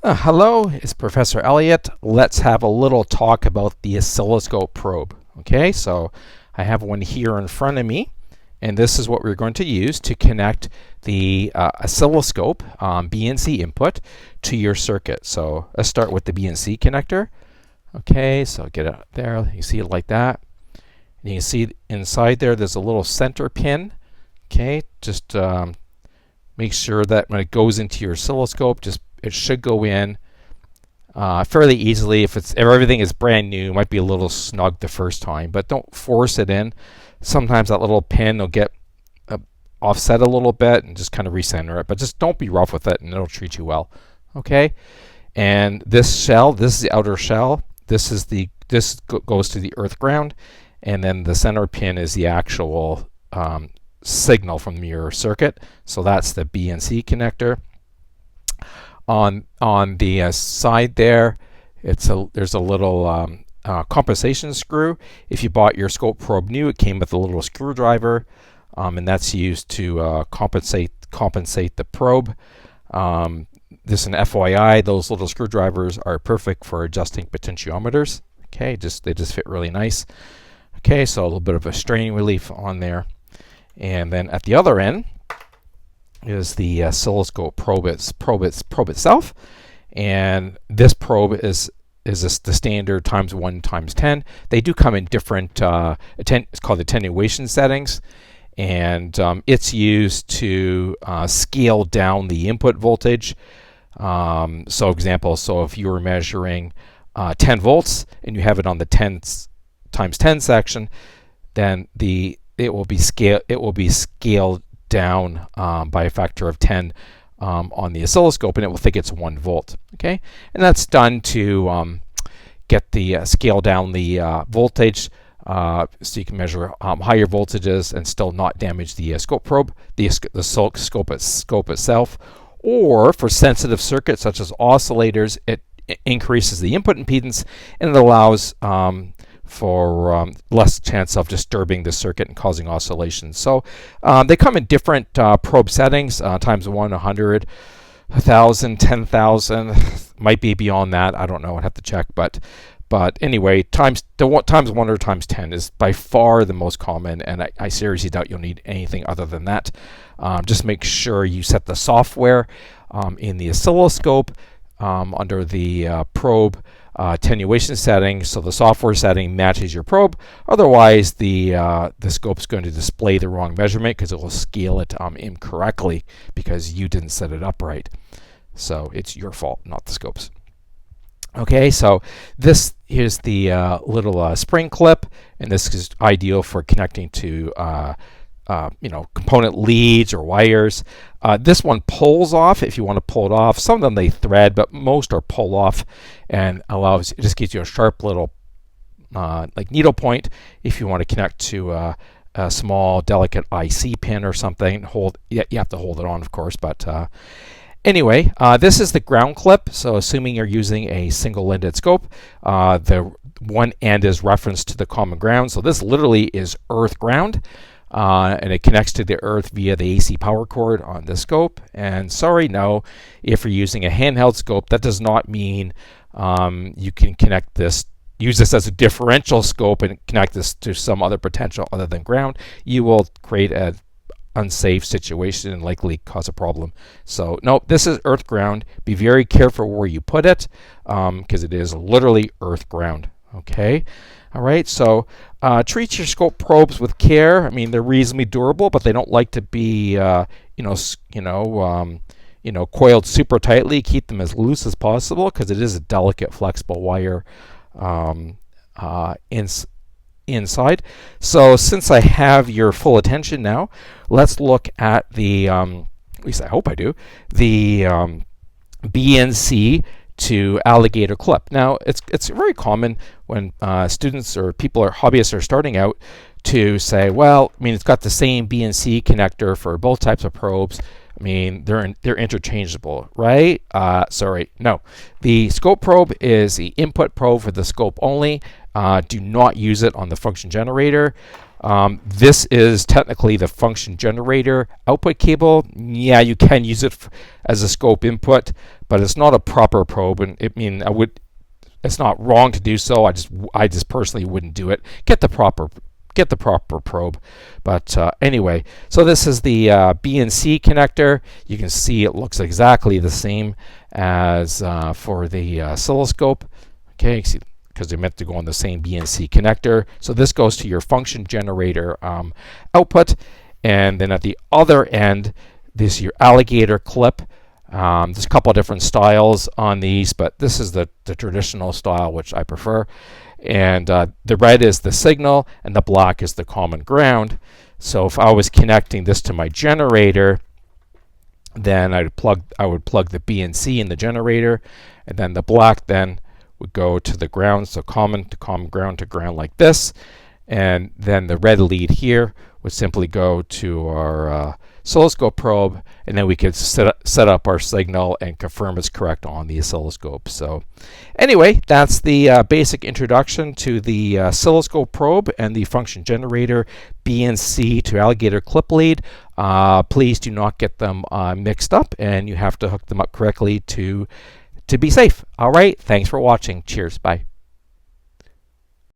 Hello, it's Professor Elliott. Let's have a little talk about the oscilloscope probe. Okay, so I have one here in front of me, and this is what we're going to use to connect the oscilloscope BNC input to your circuit. So let's start with the BNC connector. Okay, so get it there. You see it like that. And you can see inside there's a little center pin. Okay, just make sure that when it goes into your oscilloscope, it should go in fairly easily. If everything is brand new, it might be a little snug the first time, but don't force it in. Sometimes that little pin will get offset a little bit, and just kind of recenter it. But just don't be rough with it, and it'll treat you well. Okay. And this shell, this is the outer shell. This goes to the earth ground, and then the center pin is the actual signal from your circuit. So that's the BNC connector. On the side there, there's a little compensation screw. If you bought your scope probe new, it came with a little screwdriver, and that's used to compensate the probe. This is an FYI. Those little screwdrivers are perfect for adjusting potentiometers. Okay, they just fit really nice. Okay, so a little bit of a strain relief on there, and then at the other end is the oscilloscope probe itself, and this probe is the standard ×1 ×10. They do come in different it's called attenuation settings, and it's used to scale down the input voltage. So if you were measuring 10 volts and you have it on the 10 ×10 section, then it will be scaled down by a factor of 10 on the oscilloscope, and it will think it's 1 volt. Okay, and that's done to get the scale down the voltage, so you can measure higher voltages and still not damage the scope probe, the scope itself. Or for sensitive circuits such as oscillators, it increases the input impedance, and it allows for less chance of disturbing the circuit and causing oscillations. So they come in different probe settings, ×1, 100, 1,000, 10,000, might be beyond that. I don't know. I'd have to check. But anyway, ×1 or ×10 is by far the most common, and I seriously doubt you'll need anything other than that. Just make sure you set the software in the oscilloscope under the probe attenuation setting, so the software setting matches your probe. Otherwise, the scope's going to display the wrong measurement because it will scale it incorrectly because you didn't set it up right. So it's your fault, not the scope's. Okay, so here's the little spring clip, and this is ideal for connecting to component leads or wires. This one pulls off if you want to pull it off. Some of them they thread, but most are pull off, and it just gives you a sharp little like needle point if you want to connect to a small delicate IC pin or something. You have to hold it on, of course, but anyway, this is the ground clip. So assuming you're using a single-ended scope, the one end is referenced to the common ground. So this literally is earth ground. And it connects to the earth via the AC power cord on the scope. And if you're using a handheld scope, that does not mean you can use this as a differential scope and connect this to some other potential other than ground. You will create an unsafe situation and likely cause a problem. So no, this is earth ground. Be very careful where you put it because it is literally earth ground. Okay. All right, so treat your scope probes with care. I mean, they're reasonably durable, but they don't like to be, coiled super tightly. Keep them as loose as possible because it is a delicate, flexible wire inside. So since I have your full attention now, let's look at at least I hope I do, the BNC to alligator clip. Now, it's very common when students or hobbyists are starting out to say, well, I mean, it's got the same BNC connector for both types of probes. I mean, they're interchangeable, right? Sorry, no. The scope probe is the input probe for the scope only. Do not use it on the function generator. This is technically the function generator output cable. Yeah, you can use it as a scope input, but it's not a proper probe. And it's not wrong to do so. I just personally wouldn't do it. Get the proper probe. But anyway, so this is the BNC connector. You can see it looks exactly the same as for the oscilloscope. Okay, because they're meant to go on the same BNC connector. So this goes to your function generator output, and then at the other end, this is your alligator clip. There's a couple of different styles on these, but this is the traditional style, which I prefer. And the red is the signal, and the black is the common ground. So if I was connecting this to my generator, then I would plug the BNC in the generator, and then the black then would go to the ground, so common to common, ground to ground, like this. And then the red lead here would simply go to our oscilloscope probe, and then we could set up our signal and confirm it's correct on the oscilloscope. So anyway, that's the basic introduction to the oscilloscope probe and the function generator BNC to alligator clip lead. Please do not get them mixed up, and you have to hook them up correctly to be safe. All right, thanks for watching. Cheers. Bye.